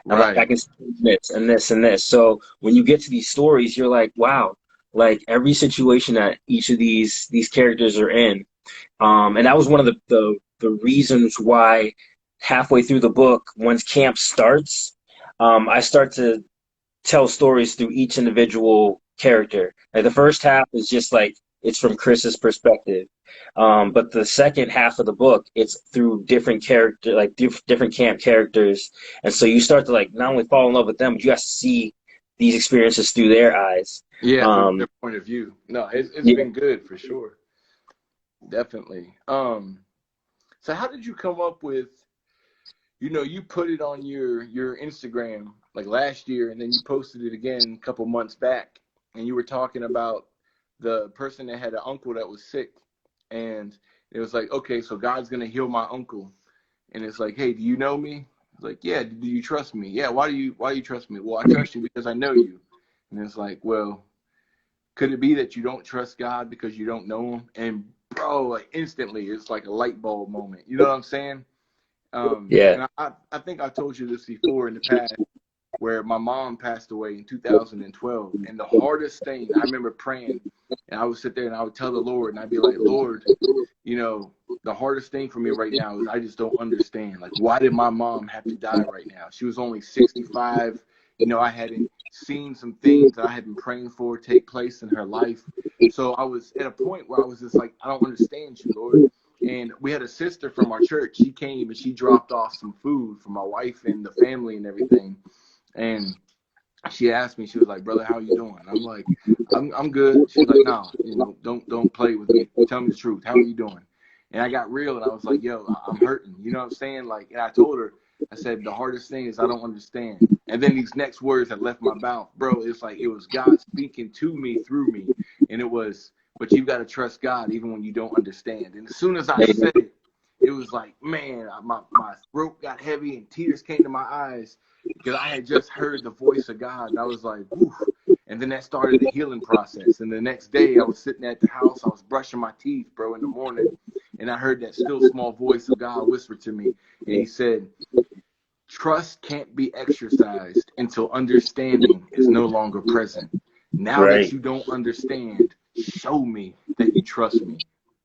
[SPEAKER 2] and like I
[SPEAKER 1] right.
[SPEAKER 2] can see this and this and this. So when you get to these stories, you're like, wow, like every situation that each of these characters are in. And that was one of the reasons why halfway through the book, once camp starts, I start to tell stories through each individual character. Like the first half is just like it's from Chris's perspective, but the second half of the book, it's through different character, like different camp characters, and so you start to like not only fall in love with them, but you have to see these experiences through their eyes.
[SPEAKER 1] Yeah, through
[SPEAKER 2] Um,
[SPEAKER 1] their point of view. No, it's
[SPEAKER 2] yeah,
[SPEAKER 1] been good for sure. Definitely. So how did you come up with, you know, you put it on your Instagram like last year, and then you posted it again a couple months back, and you were talking about the person that had an uncle that was sick, and it was like, okay, so God's gonna heal my uncle, and it's like, hey, do you know me? It's like, yeah. Do you trust me? Yeah. Why do you trust me? Well, I trust you because I know you. And it's like, well, could it be that you don't trust God because you don't know Him? And bro, like instantly, it's like a light bulb moment. You know what I'm saying?
[SPEAKER 2] yeah,
[SPEAKER 1] And I think I told you this before in the past, where my mom passed away in 2012. And the hardest thing, I remember praying, and I would sit there and I would tell the Lord, and I'd be like, Lord, you know, the hardest thing for me right now is I just don't understand. Like, why did my mom have to die right now? She was only 65. You know, I hadn't seen some things that I had been praying for take place in her life. So I was at a point where I was just like, I don't understand you, Lord. And we had a sister from our church. She came and she dropped off some food for my wife and the family and everything. And she asked me, she was like, brother, how you doing? I'm like, I'm good. She's like, no, you know, don't play with me. Tell me the truth. How are you doing? And I got real and I was like, yo, I'm hurting. You know what I'm saying? Like, and I told her, I said, the hardest thing is I don't understand. And then these next words that left my mouth, bro, it's like it was God speaking to me through me. And it was, but you've got to trust God even when you don't understand. And as soon as I said it, it was like, man, my throat got heavy and tears came to my eyes because I had just heard the voice of God, and I was like, whew. And then that started the healing process. And the next day, I was sitting at the house, I was brushing my teeth, bro, in the morning, and I heard that still small voice of God whisper to me, and He said, trust can't be exercised until understanding is no longer present. Now that
[SPEAKER 2] right.
[SPEAKER 1] you don't understand, show me that you trust me.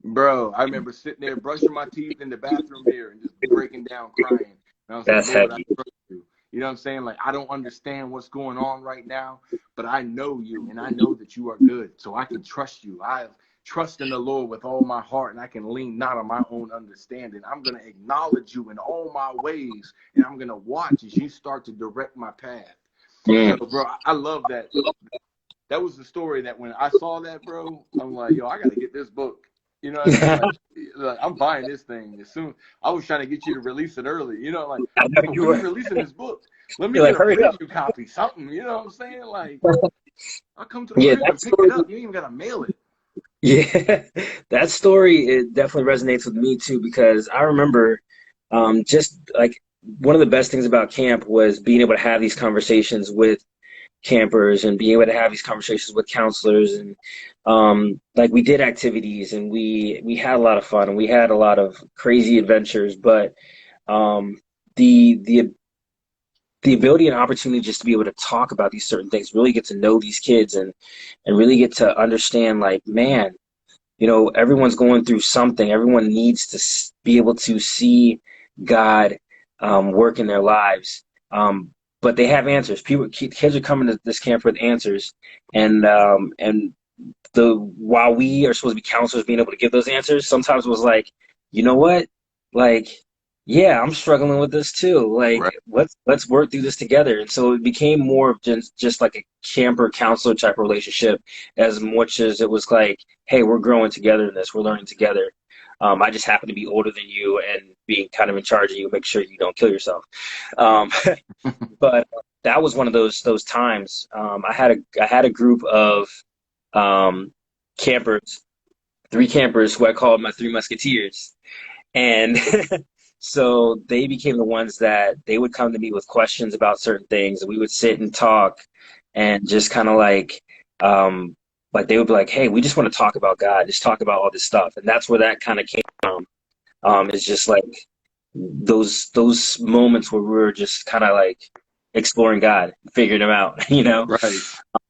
[SPEAKER 1] Bro, I remember sitting there brushing my teeth in the bathroom mirror and just breaking down crying. And I was like,
[SPEAKER 2] That's
[SPEAKER 1] Lord, I
[SPEAKER 2] heavy.
[SPEAKER 1] trust you. You know what I'm saying? Like, I don't understand what's going on right now, but I know you and I know that you are good. So I can trust you. I trust in the Lord with all my heart, and I can lean not on my own understanding. I'm going to acknowledge you in all my ways, and I'm going to watch as you start to direct my path. So,
[SPEAKER 2] Mm.
[SPEAKER 1] bro, I love that. That was the story that when I saw that, bro, I'm like, yo, I got to get this book. You know what I mean? Like I'm buying this thing as soon. I was trying to get you to release it early. You know, like,
[SPEAKER 2] I know
[SPEAKER 1] yo,
[SPEAKER 2] you
[SPEAKER 1] when you
[SPEAKER 2] were.
[SPEAKER 1] releasing this book, let me
[SPEAKER 2] You're
[SPEAKER 1] get
[SPEAKER 2] like,
[SPEAKER 1] a
[SPEAKER 2] hurry up.
[SPEAKER 1] preview copy, something. You know what I'm saying? Like, I'll come to the
[SPEAKER 2] Yeah,
[SPEAKER 1] crib
[SPEAKER 2] that
[SPEAKER 1] and pick it
[SPEAKER 2] story.
[SPEAKER 1] up. You ain't even got to mail it.
[SPEAKER 2] Yeah, that story, it definitely resonates with me too, because I remember just like one of the best things about camp was being able to have these conversations with campers and being able to have these conversations with counselors, and like we did activities, and we had a lot of fun, and we had a lot of crazy adventures. But um, the the ability and opportunity just to be able to talk about these certain things, really get to know these kids, and really get to understand, like, man, everyone's going through something. Everyone needs to be able to see God work in their lives. But they have answers. Kids are coming to this camp with answers, and while we are supposed to be counselors, being able to give those answers, sometimes it was like, you know what, like, yeah, I'm struggling with this too. Like,
[SPEAKER 1] Right.
[SPEAKER 2] let's work through this together. And so it became more of just like a camper counselor type relationship, as much as it was like, hey, we're growing together in this, we're learning together. I just happen to be older than you and being kind of in charge of you, make sure you don't kill yourself. Um, but that was one of those times. I had a group of um, campers, three campers who I called my three musketeers. And so they became the ones that they would come to me with questions about certain things, and we would sit and talk and just kind of like they would be like, hey, we just want to talk about God, just talk about all this stuff. And that's where that kind of came from. It's just like those moments where we were just kind of like exploring God, figuring him out.
[SPEAKER 1] Right.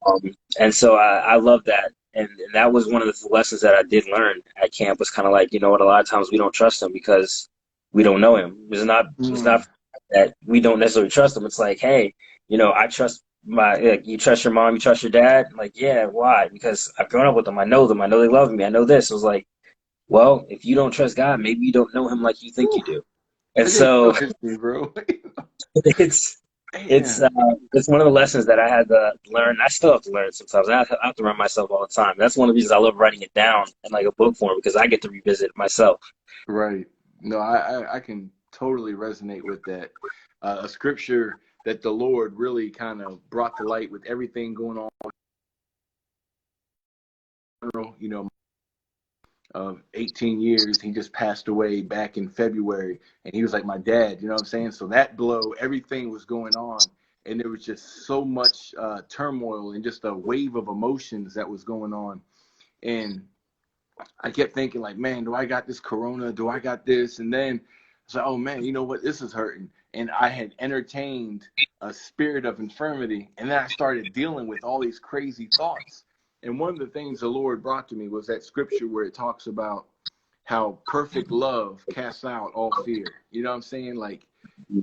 [SPEAKER 2] Um, and so I love that. And that was one of the lessons that I did learn at camp, was kind of like, you know what, a lot of times we don't trust him because we don't know him. It's not
[SPEAKER 1] Mm.
[SPEAKER 2] that we don't necessarily trust him. It's like, hey, I trust like, you trust your mom, you trust your dad. I'm like, yeah, why? Because I've grown up with them. I know them. I know they love me. I know this. It was like, well, if you don't trust God, maybe you don't know him like you think
[SPEAKER 1] Whew.
[SPEAKER 2] you do. And
[SPEAKER 1] That just
[SPEAKER 2] so
[SPEAKER 1] so hits me, bro.
[SPEAKER 2] it's it's uh,
[SPEAKER 1] Man.
[SPEAKER 2] it's one of the lessons that I had to learn. I still have to learn sometimes. I have to remind myself all the time. That's one of the reasons I love writing it down in like a book form, because I get to revisit it myself.
[SPEAKER 1] Right. No, I can totally resonate with that. A scripture that the Lord really kind of brought to light with everything going on, you know, of 18 years. He just passed away back in February, and he was like my dad, you know what I'm saying? So that blow, everything was going on, and there was just so much turmoil and just a wave of emotions that was going on. And I kept thinking, like, man, do I got this corona? Do I got this? And then it's like, oh man, you know what? This is hurting. And I had entertained a spirit of infirmity, and then I started dealing with all these crazy thoughts. And one of the things the Lord brought to me was that scripture where it talks about how perfect love casts out all fear. You know what I'm saying? Like,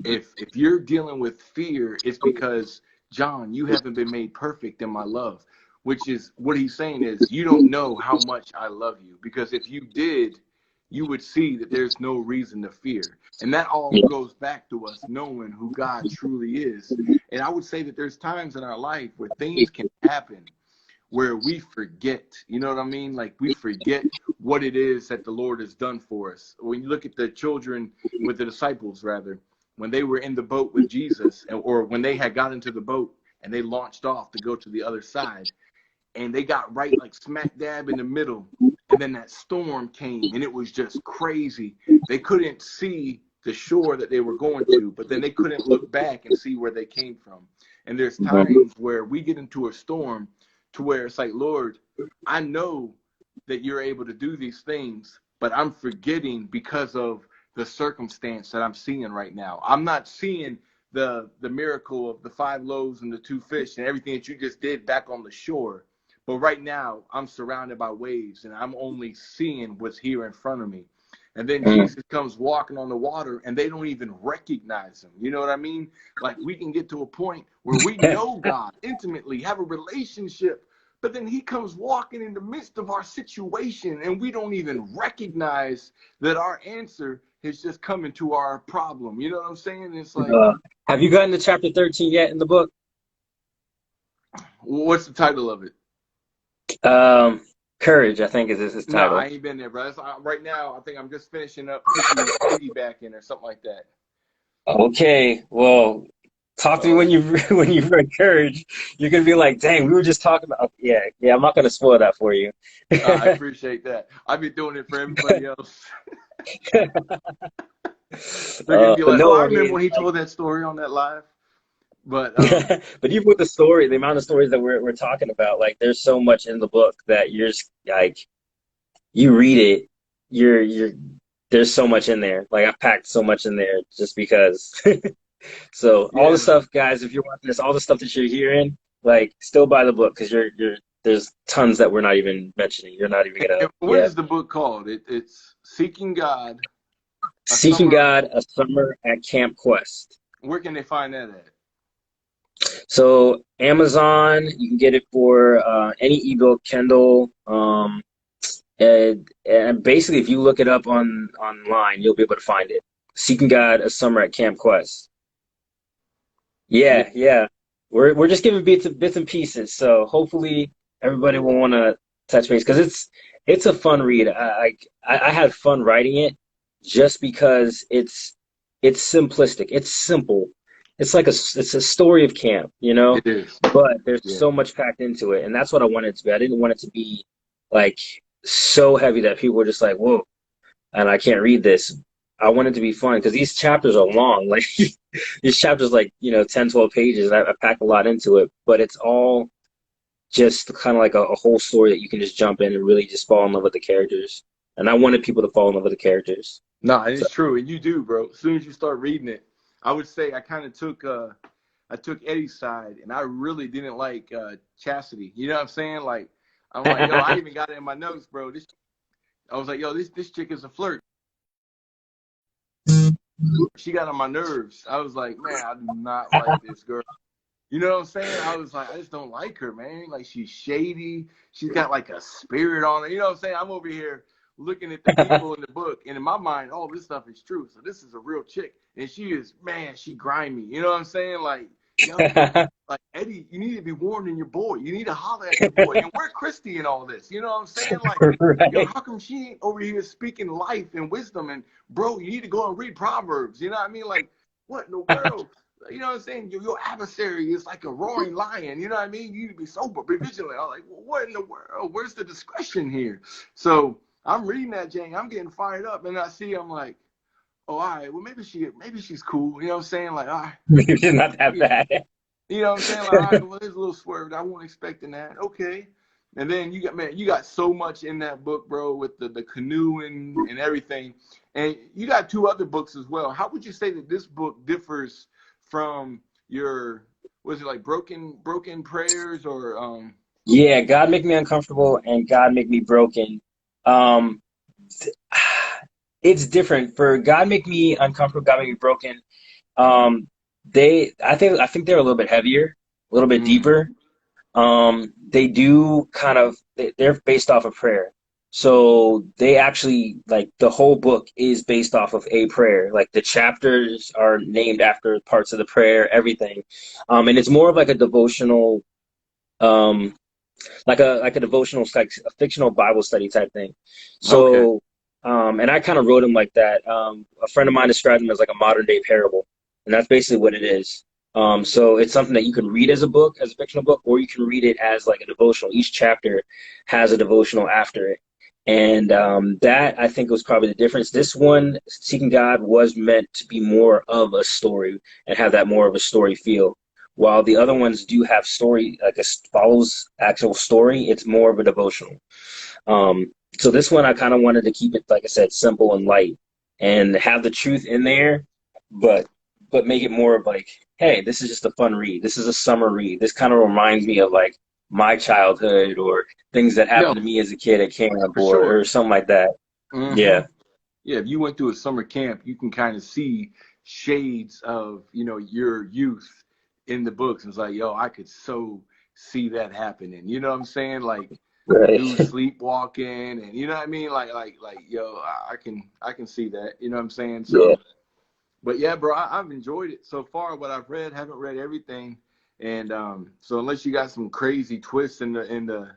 [SPEAKER 1] if you're dealing with fear, it's because, John, you haven't been made perfect in my love. Which is what he's saying is, you don't know how much I love you, because if you did, you would see that there's no reason to fear. And that all
[SPEAKER 2] Yeah.
[SPEAKER 1] goes back to us knowing who God truly is. And I would say that there's times in our life where things can happen where we forget, you know what I mean? Like, we forget what it is that the Lord has done for us. When you look at the children, with the disciples rather, when they were in the boat with Jesus, or when they had got into the boat and they launched off to go to the other side, and they got right like smack dab in the middle, and then that storm came and it was just crazy. They couldn't see the shore that they were going to, but then they couldn't look back and see where they came from. And there's times where we get into a storm to where it's like, Lord, I know that you're able to do these things, but I'm forgetting because of the circumstance that I'm seeing right now. I'm not seeing the miracle of the 5 loaves and the 2 fish and everything that you just did back on the shore. But right now, I'm surrounded by waves, and I'm only seeing what's here in front of me. And then
[SPEAKER 2] Mm.
[SPEAKER 1] Jesus comes walking on the water, and they don't even recognize him. You know what I mean? Like, we can get to a point where we know God intimately, have a relationship, but then he comes walking in the midst of our situation, and we don't even recognize that our answer has just come into our problem. You know what I'm saying? It's like,
[SPEAKER 2] Uh, have you gotten to chapter 13 yet in the book?
[SPEAKER 1] what's the title of it?
[SPEAKER 2] Um, Courage, I think, is his
[SPEAKER 1] No, I
[SPEAKER 2] title.
[SPEAKER 1] ain't been there, bro. Right now, I think I'm just finishing up piggybacking or something like that.
[SPEAKER 2] Okay, well, talk to me
[SPEAKER 1] Oh,
[SPEAKER 2] when you when you've read Courage. You're gonna be like, dang, we were just talking about. Yeah, yeah. I'm not gonna spoil that for you.
[SPEAKER 1] I appreciate that. I've been doing it for everybody else. They're gonna be
[SPEAKER 2] But
[SPEAKER 1] like, "Oh,
[SPEAKER 2] no,
[SPEAKER 1] I
[SPEAKER 2] I
[SPEAKER 1] remember
[SPEAKER 2] mean,
[SPEAKER 1] when he told that story on that live." But
[SPEAKER 2] But even with the story, the amount of stories that we're talking about, like there's so much in the book that you're just like you read it, you're there's so much in there. Like I packed so much in there just because. So all the
[SPEAKER 1] yeah.
[SPEAKER 2] stuff, guys, if you're watching this, all the stuff that you're hearing, like still buy the book because you're there's tons that we're not even mentioning. You're not even gonna,
[SPEAKER 1] And what
[SPEAKER 2] yeah.
[SPEAKER 1] is the book called? It's Seeking God, a
[SPEAKER 2] Seeking
[SPEAKER 1] summer.
[SPEAKER 2] God, a summer at Camp Quest.
[SPEAKER 1] Where can they find that at?
[SPEAKER 2] So Amazon, you can get it for any ebook, Kindle, and basically if you look it up online, you'll be able to find it. Seeking God, a summer at Camp Quest.
[SPEAKER 1] Yeah.
[SPEAKER 2] Yeah, yeah. We're just giving bits and pieces. So hopefully everybody will want to touch base because it's a fun read. I had fun writing it just because it's simplistic. It's simple. It's like it's a story of camp, you know,
[SPEAKER 1] It is.
[SPEAKER 2] but there's
[SPEAKER 1] Yeah.
[SPEAKER 2] so much packed into it, and that's what I wanted it to be. I didn't want it to be like so heavy that people were just like, "Whoa," and I can't read this. I want it to be fun because these chapters are long. Like these chapters, like, 10, 12 pages. I pack a lot into it, but it's all just kind of like a whole story that you can just jump in and really just fall in love with the characters. And I wanted people to fall in love with the characters.
[SPEAKER 1] No,
[SPEAKER 2] So,
[SPEAKER 1] it's true, and you do, bro. As soon as you start reading it, I would say I kind of I took Eddie's side, and I really didn't like Chastity. You know what I'm saying? Like, I'm like, yo, I even got it in my notes, bro. I was like, yo, this chick is a flirt. She got on my nerves. I was like, man, I do not like this girl. You know what I'm saying? I was like, I just don't like her, man. Like, she's shady. She's got like a spirit on her. You know what I'm saying? I'm over here looking at the people in the book, and in my mind, all this stuff is true. So this is a real chick, and she is, man, she grimy. You know what I'm saying? Like, yo, like Eddie, you need to be warning your boy. You need to holler at your boy. And where's Christy in all this? You know what I'm saying? Like, yo,
[SPEAKER 2] right.
[SPEAKER 1] how come she ain't over here speaking life and wisdom? And bro, you need to go and read Proverbs. You know what I mean? Like, what in the world? You know what I'm saying? Your adversary is like a roaring lion. You know what I mean? You need to be sober, be vigilant. I'm like, well, what in the world? Where's the discretion here? So I'm reading that, Jane. I'm getting fired up, and I'm like, oh, all right. Well, maybe she's cool. You know what I'm saying? Like, all right,
[SPEAKER 2] Maybe it's not that
[SPEAKER 1] yeah.
[SPEAKER 2] bad.
[SPEAKER 1] You know what I'm saying? Like, all right, well, there's a little swerve. I wasn't expecting that. Okay. And then you got so much in that book, bro, with the canoe and everything. And you got two other books as well. How would you say that this book differs from your, was it like broken prayers or
[SPEAKER 2] Yeah, God make me uncomfortable and God make me broken. Um, it's different. For God make me uncomfortable, God make me broken. Um, I think they're a little bit heavier, a little bit
[SPEAKER 1] mm,
[SPEAKER 2] deeper. They do they're based off of prayer. So they actually, like, the whole book is based off of a prayer. Like the chapters are named after parts of the prayer, everything. And it's more of like a devotional, um, like a devotional, like a fictional Bible study type thing.
[SPEAKER 1] okay.
[SPEAKER 2] So, and I kind of wrote him like that. A friend of mine described him as like a modern day parable, and that's basically what it is. So it's something that you can read as a book, as a fictional book, or you can read it as like a devotional. Each chapter has a devotional after it. And that, I think, was probably the difference. This one, Seeking God, was meant to be more of a story and have that more of a story feel. While the other ones do have story, like follows actual story, it's more of a devotional. So this one, I kind of wanted to keep it, like I said, simple and light, and have the truth in there, but make it more of like, hey, this is just a fun read. This is a summer read. This kind of reminds me of like my childhood or things that
[SPEAKER 1] No,
[SPEAKER 2] happened to me as a kid at camp
[SPEAKER 1] for sure.
[SPEAKER 2] or something like that.
[SPEAKER 1] Mm-hmm.
[SPEAKER 2] Yeah.
[SPEAKER 1] Yeah, if you went through a summer camp, you can kind of see shades of, your youth in the books. It's like, yo, I could so see that happening. You know what I'm saying? Like
[SPEAKER 2] Right.
[SPEAKER 1] dude sleepwalking and you know what I mean? Like yo, I can see that. You know what I'm saying?
[SPEAKER 2] Yeah.
[SPEAKER 1] So but yeah, bro, I've enjoyed it so far. What I've read, haven't read everything. And so unless you got some crazy twists in the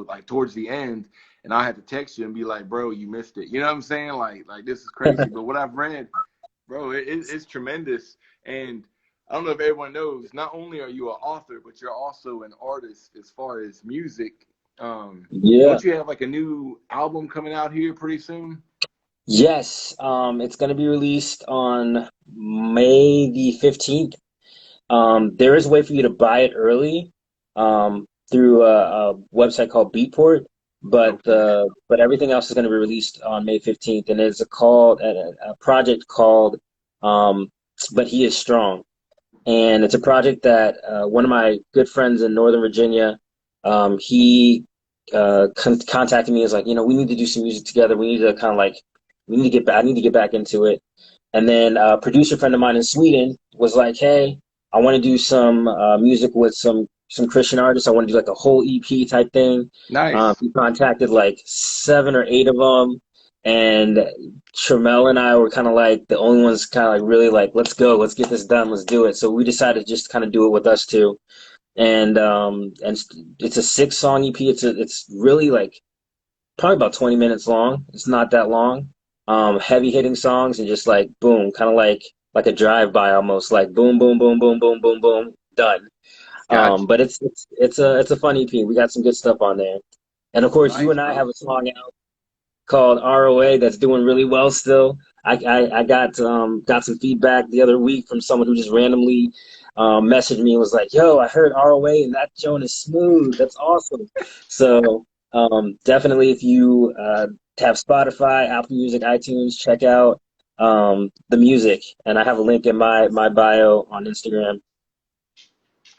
[SPEAKER 1] like towards the end, and I had to text you and be like, bro, you missed it. You know what I'm saying? Like this is crazy. But what I've read, bro, it's tremendous. And I don't know if everyone knows, not only are you an author, but you're also an artist as far as music.
[SPEAKER 2] Yeah.
[SPEAKER 1] Don't you have like a new album coming out here pretty soon?
[SPEAKER 2] Yes. It's going to be released on May the 15th. There is a way for you to buy it early through a website called Beatport,
[SPEAKER 1] Okay.
[SPEAKER 2] but everything else is going to be released on May 15th, and it's a project called But He Is Strong. And it's a project that one of my good friends in Northern Virginia, he contacted me. Is like, we need to do some music together. We need to kind of like, we need to get back. I need to get back into it. And then a producer friend of mine in Sweden was like, hey, I want to do some music with some Christian artists. I want to do like a whole EP type thing.
[SPEAKER 1] Nice.
[SPEAKER 2] He contacted like 7 or 8 of them, and Tramel and I were kind of like the only ones kind of like really like, let's go, let's get this done, let's do it. So we decided just to kind of do it with us two. And it's a 6 song EP. It's really like probably about 20 minutes long. It's not that long. Heavy hitting songs and just like boom, kind of like a drive by almost like boom, boom, boom, boom, boom, boom, boom, done.
[SPEAKER 1] Gotcha.
[SPEAKER 2] But it's a fun EP. We got some good stuff on there. And of course, you
[SPEAKER 1] Nice,
[SPEAKER 2] and I
[SPEAKER 1] bro.
[SPEAKER 2] have a song out called ROA that's doing really well still. I got some feedback the other week from someone who just randomly messaged me and was like, "Yo, I heard ROA and that joint is smooth. That's awesome." So definitely, if you have Spotify, Apple Music, iTunes, check out the music. And I have a link in my bio on Instagram.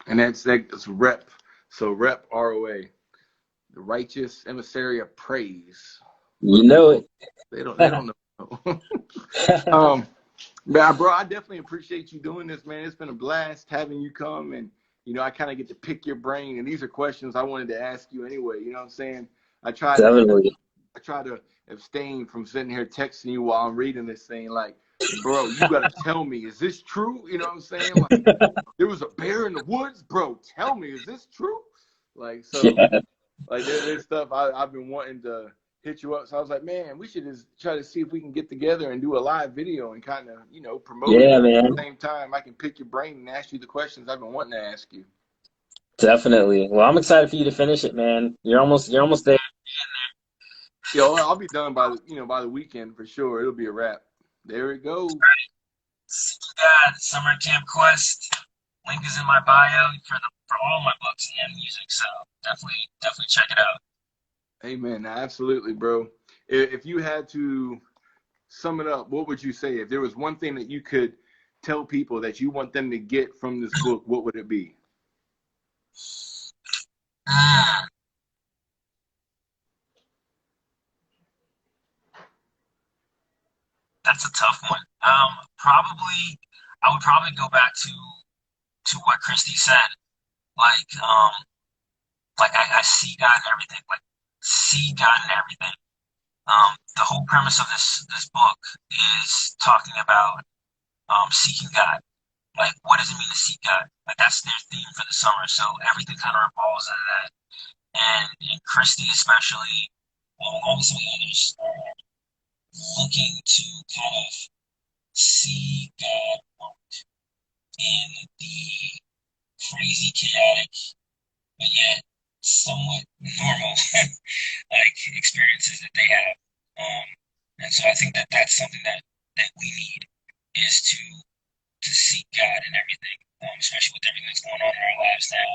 [SPEAKER 1] And that's rep. So rep ROA, the righteous emissary of praise. What
[SPEAKER 2] You
[SPEAKER 1] do
[SPEAKER 2] know
[SPEAKER 1] people?
[SPEAKER 2] it.
[SPEAKER 1] They don't know. um, Man, bro, I definitely appreciate you doing this, man. It's been a blast having you come, and I kind of get to pick your brain, and these are questions I wanted to ask you anyway. You know what I'm saying? I try to
[SPEAKER 2] Definitely.
[SPEAKER 1] I try to abstain from sitting here texting you while I'm reading this thing. Like, bro, you got to tell me, is this true? You know what I'm saying? Like, there was a bear in the woods, bro. Tell me, is this true? Like, so,
[SPEAKER 2] Yeah.
[SPEAKER 1] like, there's stuff I've been wanting to hit you up. So I was like, man, we should just try to see if we can get together and do a live video and kind of, promote it.
[SPEAKER 2] Yeah,
[SPEAKER 1] But at
[SPEAKER 2] man.
[SPEAKER 1] the same time, I can pick your brain and ask you the questions I've been wanting to ask you.
[SPEAKER 2] Definitely. Well, I'm excited for you to finish it, man. You're almost there.
[SPEAKER 1] Yo, I'll be done by the weekend for sure. It'll be a wrap. There it goes.
[SPEAKER 2] God, Summer Camp Quest. Link is in my bio for all my books and music. So definitely check it out.
[SPEAKER 1] Amen. Absolutely, bro. If you had to sum it up, what would you say? If there was one thing that you could tell people that you want them to get from this book, what would it be?
[SPEAKER 2] Mm, that's a tough one. Probably I would probably go back to what Christy said. Like I see God in everything. Like see God in everything. The whole premise of this book is talking about seeking God. Like, what does it mean to seek God? Like, that's their theme for the summer. So everything kind of revolves out of that. And Christy, especially, all some of the others are looking to kind of see God work in the crazy, chaotic, but yet somewhat normal like experiences that they have. Um, and so I think that that's something that we need is to seek God in everything, especially with everything that's going on in our lives now.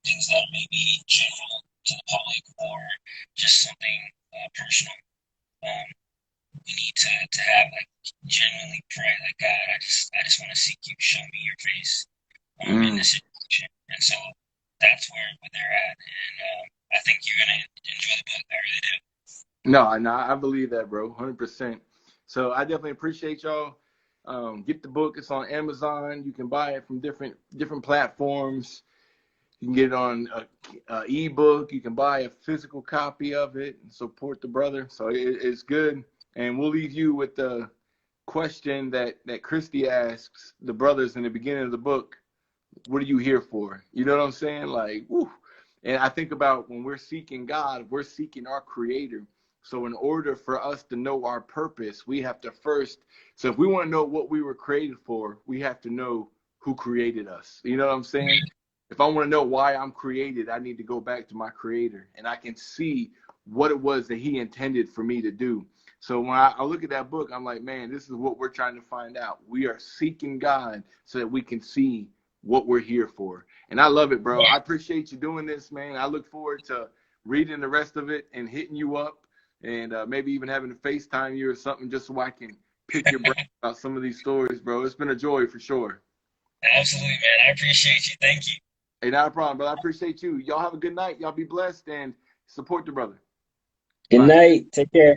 [SPEAKER 2] Things that may be general to the public or just something personal. Um, we need to have like genuinely pray like God. I just want to seek you. Show me your face in
[SPEAKER 1] Mm.
[SPEAKER 2] this situation. And so that's where they're at. And I think you're gonna enjoy the book. I really do.
[SPEAKER 1] No, no, I believe that, bro, 100%. So I definitely appreciate y'all. Get the book. It's on Amazon. You can buy it from different platforms. You can get it on a ebook. You can buy a physical copy of it and support the brother. So it's good. And we'll leave you with the question that Christy asks the brothers in the beginning of the book. What are you here for? You know what I'm saying? Like, woo. And I think about when we're seeking God, we're seeking our creator. So in order for us to know our purpose, we have to first, so if we want to know what we were created for, we have to know who created us. You know what I'm saying? If I want to know why I'm created, I need to go back to my creator and I can see what it was that he intended for me to do. So when I look at that book, I'm like, man, this is what we're trying to find out. We are seeking God so that we can see what we're here for. And I love it, bro. I appreciate you doing this, man. I look forward to reading the rest of it and hitting you up and maybe even having to FaceTime you or something just so I can pick your brain about some of these stories, bro. It's been a joy for sure.
[SPEAKER 2] Absolutely, man. I appreciate you. Thank you.
[SPEAKER 1] Hey, not a problem, brother. I appreciate you. Y'all have a good night. Y'all be blessed and support the brother.
[SPEAKER 2] Good
[SPEAKER 1] Bye.
[SPEAKER 2] night. Take care.